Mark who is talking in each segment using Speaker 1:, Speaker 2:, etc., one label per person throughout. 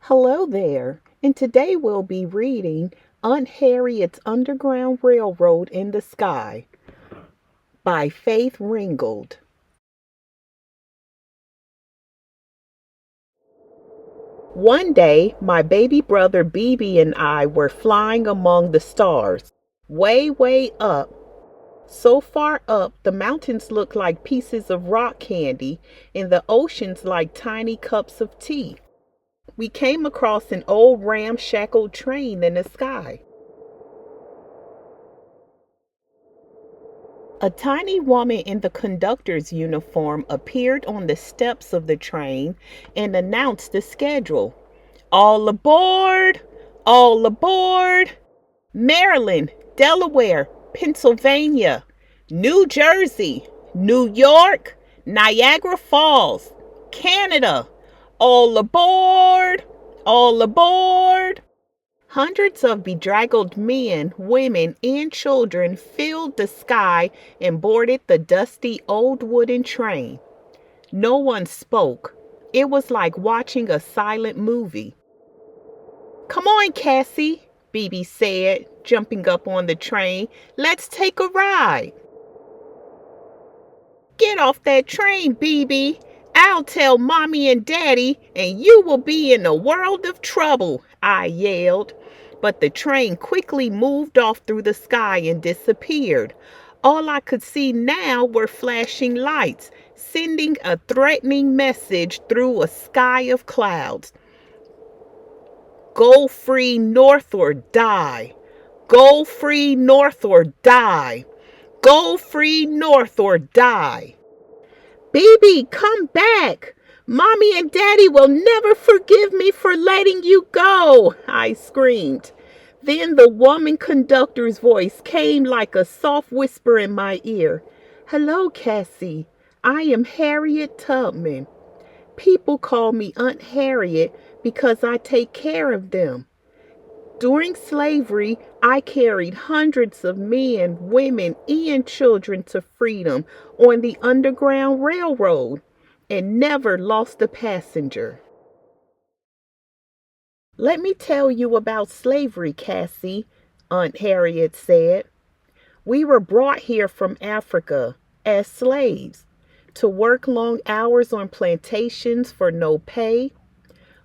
Speaker 1: Hello there, and today we'll be reading Aunt Harriet's Underground Railroad in the Sky by Faith Ringgold. One day, my baby brother BB and I were flying among the stars, way up. So far up, the mountains looked like pieces of rock candy and the oceans like tiny cups of tea. We came across an old ramshackle train in the sky. A tiny woman in the conductor's uniform appeared on the steps of the train and announced the schedule. All aboard! All aboard! Maryland, Delaware, Pennsylvania, New Jersey, New York, Niagara Falls, Canada. All aboard! All aboard! Hundreds of bedraggled men, women, and children filled the sky and boarded the dusty old wooden train. No one spoke. It was like watching a silent movie. "Come on, Cassie," BB said, jumping up on the train. "Let's take a ride." "Get off that train, BB. I'll tell Mommy and Daddy, and you will be in a world of trouble," I yelled. But the train quickly moved off through the sky and disappeared. All I could see now were flashing lights, sending a threatening message through a sky of clouds. "Go free north or die. Go free north or die. Go free north or die." "BB, come back. Mommy and Daddy will never forgive me for letting you go," I screamed. Then the woman conductor's voice came like a soft whisper in my ear. "Hello, Cassie. I am Harriet Tubman. People call me Aunt Harriet because I take care of them. During slavery, I carried hundreds of men, women, and children to freedom on the Underground Railroad and never lost a passenger." "Let me tell you about slavery, Cassie," Aunt Harriet said. "We were brought here from Africa as slaves to work long hours on plantations for no pay.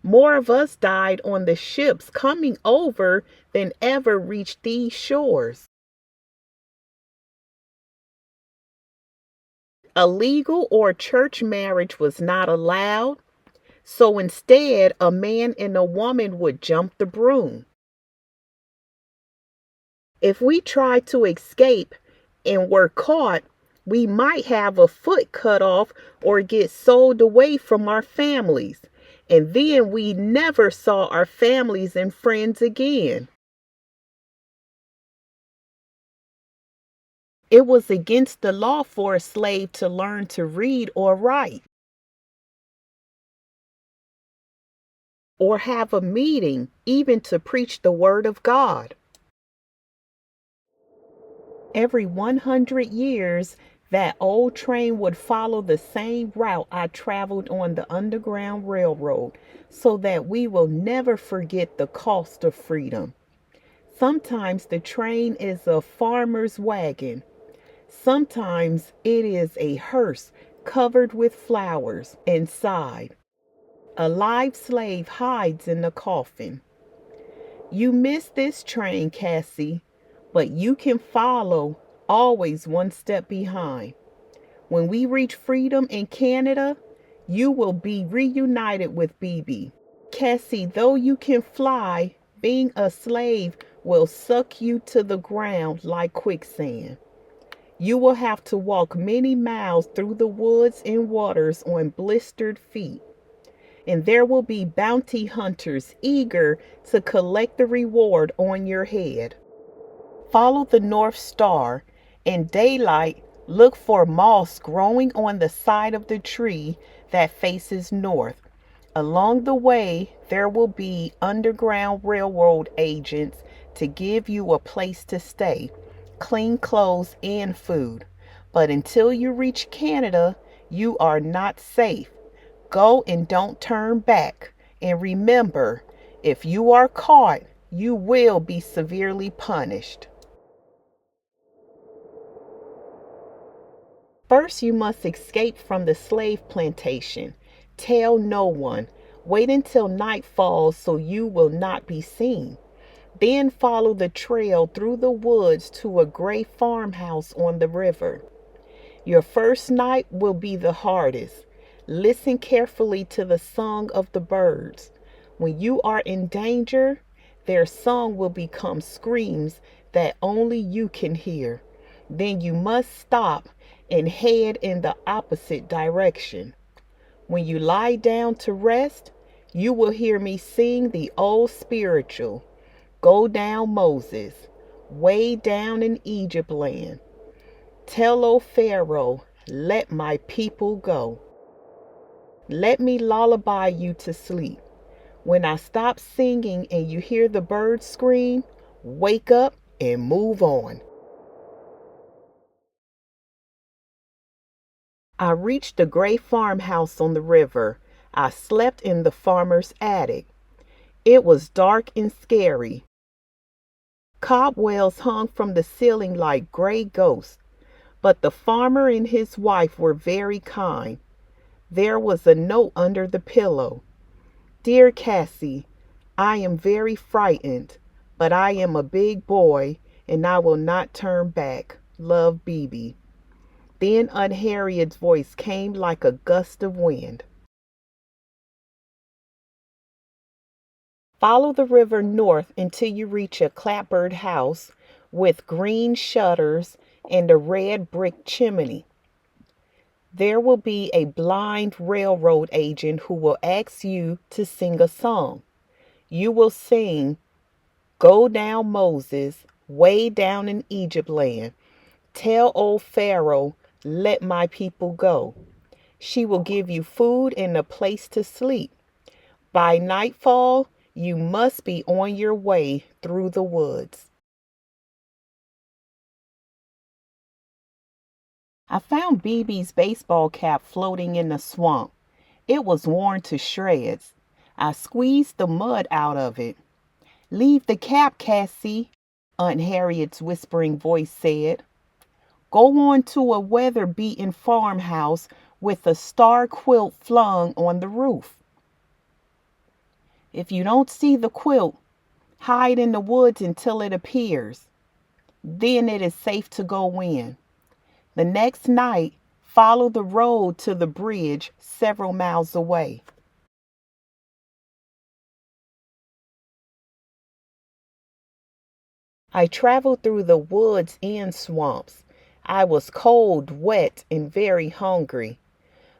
Speaker 1: More of us died on the ships coming over than ever reached these shores. A legal or church marriage was not allowed, so instead, a man and a woman would jump the broom. If we tried to escape and were caught, we might have a foot cut off or get sold away from our families. And then we never saw our families and friends again. It was against the law for a slave to learn to read or write, or have a meeting, even to preach the word of God. Every 100 years, that old train would follow the same route I traveled on the Underground Railroad, so that we will never forget the cost of freedom. Sometimes the train is a farmer's wagon. Sometimes it is a hearse covered with flowers inside. A live slave hides in the coffin. You miss this train, Cassie, but you can follow, always one step behind. When we reach freedom in Canada, you will be reunited with BB. Cassie, though you can fly, being a slave will suck you to the ground like quicksand. You will have to walk many miles through the woods and waters on blistered feet. And there will be bounty hunters eager to collect the reward on your head. Follow the North Star. In daylight, look for moss growing on the side of the tree that faces north. Along the way, there will be Underground Railroad agents to give you a place to stay, clean clothes, and food. But until you reach Canada, you are not safe. Go and don't turn back. And remember, If you are caught, you will be severely punished. First, you must escape from the slave plantation. Tell no one. Wait until night falls so you will not be seen. Then follow the trail through the woods to a gray farmhouse on the river. Your first night will be the hardest. Listen carefully to the song of the birds. When you are in danger, their song will become screams that only you can hear. Then you must stop and head in the opposite direction. When you lie down to rest, you will hear me sing the old spiritual. Go down, Moses, way down in Egypt land. Tell, O Pharaoh, let my people go. Let me lullaby you to sleep. When I stop singing and you hear the birds scream, wake up and move on. I reached the gray farmhouse on the river. I slept in the farmer's attic. It was dark and scary. Cobwebs hung from the ceiling like gray ghosts. But the farmer and his wife were very kind. There was a note under the pillow. Dear Cassie, I am very frightened, but I am a big boy and I will not turn back. Love, BB. Then Aunt Harriet's voice came like a gust of wind. Follow the river north until you reach a clapboard house with green shutters and a red brick chimney. There will be a blind railroad agent who will ask you to sing a song. You will sing, Go down, Moses, way down in Egypt land. Tell old Pharaoh, let my people go. She will give you food and a place to sleep. By nightfall, you must be on your way through the woods. I found BB's baseball cap floating in the swamp. It was worn to shreds. I squeezed the mud out of it. Leave the cap, Cassie, Aunt Harriet's whispering voice said. Go on to a weather-beaten farmhouse with a star quilt flung on the roof. If you don't see the quilt, hide in the woods until it appears. Then it is safe to go in. The next night, follow the road to the bridge several miles away. I traveled through the woods and swamps. I was cold, wet, and very hungry,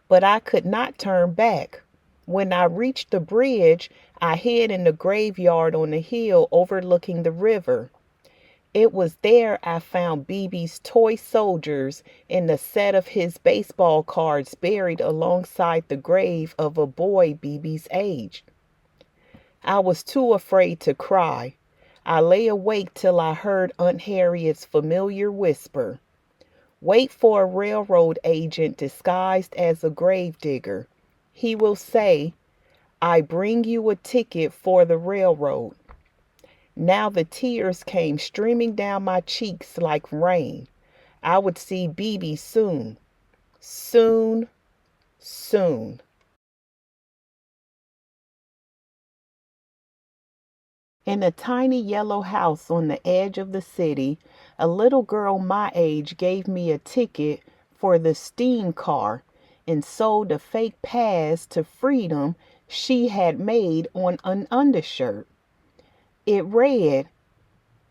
Speaker 1: but I could not turn back. When I reached the bridge, I hid in the graveyard on the hill overlooking the river. It was there I found BB's toy soldiers and a set of his baseball cards buried alongside the grave of a boy BB's age. I was too afraid to cry. I lay awake till I heard Aunt Harriet's familiar whisper. Wait for a railroad agent disguised as a gravedigger. He will say, I bring you a ticket for the railroad. Now the tears came streaming down my cheeks like rain. I would see BB soon. Soon, soon. In a tiny yellow house on the edge of the city, a little girl my age gave me a ticket for the steam car and sold a fake pass to freedom she had made on an undershirt. It read,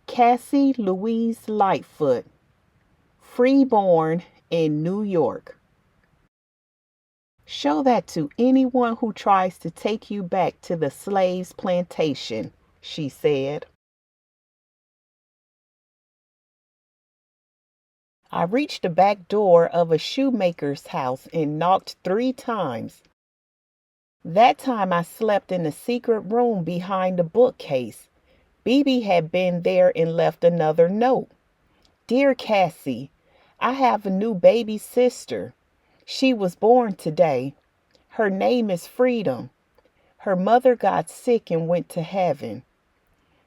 Speaker 1: Cassie Louise Lightfoot, freeborn in New York. Show that to anyone who tries to take you back to the slaves' plantation, she said. I reached the back door of a shoemaker's house and knocked 3 times. That time I slept in a secret room behind a bookcase. BB had been there and left another note. Dear Cassie, I have a new baby sister. She was born today. Her name is Freedom. Her mother got sick and went to heaven.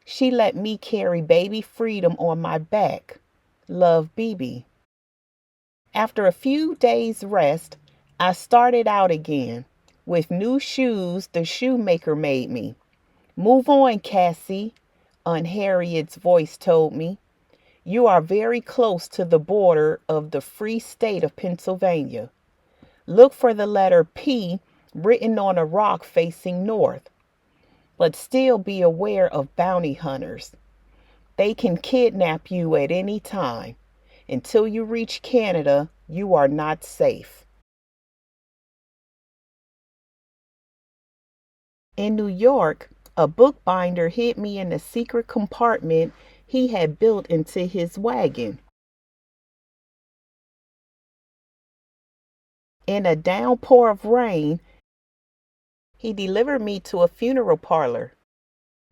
Speaker 1: She let me carry baby Freedom on my back. Love, BB. After a few days' rest, I started out again with new shoes the shoemaker made me. Move on, Cassie, Aunt Harriet's voice told me. You are very close to the border of the free state of Pennsylvania. Look for the letter P written on a rock facing north. But still be aware of bounty hunters. They can kidnap you at any time. Until you reach Canada, you are not safe. In New York, a bookbinder hid me in a secret compartment he had built into his wagon. In a downpour of rain, he delivered me to a funeral parlor.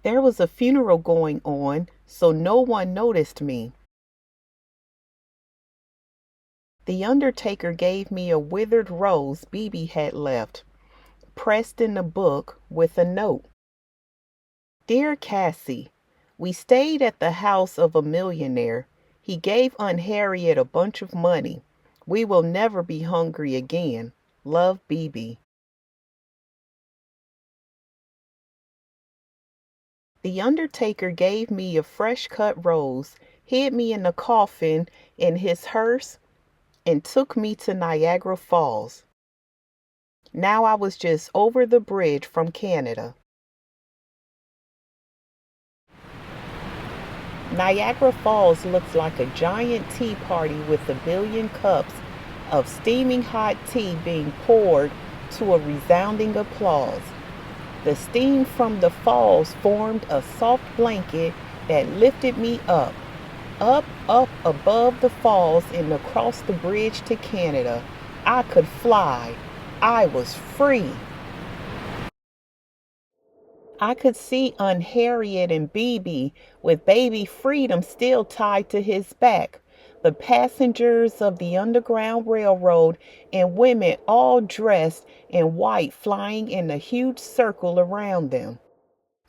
Speaker 1: There was a funeral going on, so no one noticed me. The undertaker gave me a withered rose BB had left, pressed in the book with a note. Dear Cassie, we stayed at the house of a millionaire. He gave Aunt Harriet a bunch of money. We will never be hungry again. Love, BB. The undertaker gave me a fresh cut rose, hid me in the coffin in his hearse, and took me to Niagara Falls. Now I was just over the bridge from Canada. Niagara Falls looks like a giant tea party with a billion cups of steaming hot tea being poured to a resounding applause. The steam from the falls formed a soft blanket that lifted me up, up above the falls and across the bridge to Canada. I could fly. I was free. I could see Aunt Harriet and BB with baby Freedom still tied to his back, the passengers of the Underground Railroad and women all dressed in white flying in a huge circle around them.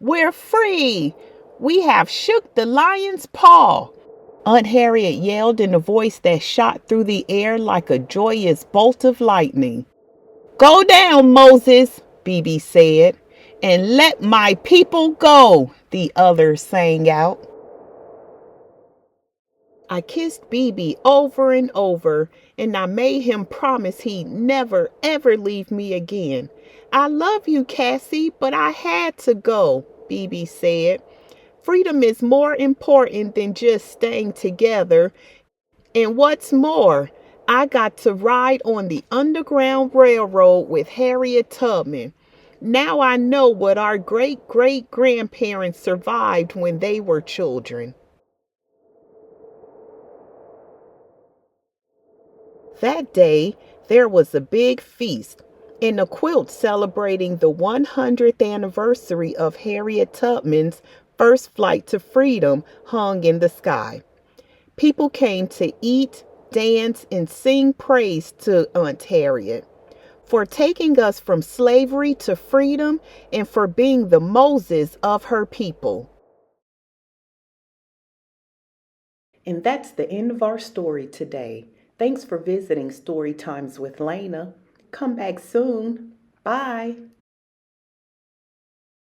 Speaker 1: We're free! We have shook the lion's paw! Aunt Harriet yelled in a voice that shot through the air like a joyous bolt of lightning. Go down, Moses, BB said, and let my people go, the others sang out. I kissed BB over and over, and I made him promise he'd never, ever leave me again. I love you, Cassie, but I had to go, BB said. Freedom is more important than just staying together. And what's more, I got to ride on the Underground Railroad with Harriet Tubman. Now I know what our great-great-grandparents survived when they were children. That day, there was a big feast, and a quilt celebrating the 100th anniversary of Harriet Tubman's first flight to freedom hung in the sky. People came to eat, dance, and sing praise to Aunt Harriet for taking us from slavery to freedom and for being the Moses of her people. And that's the end of our story today. Thanks for visiting Story Times with Lena. Come back soon. Bye.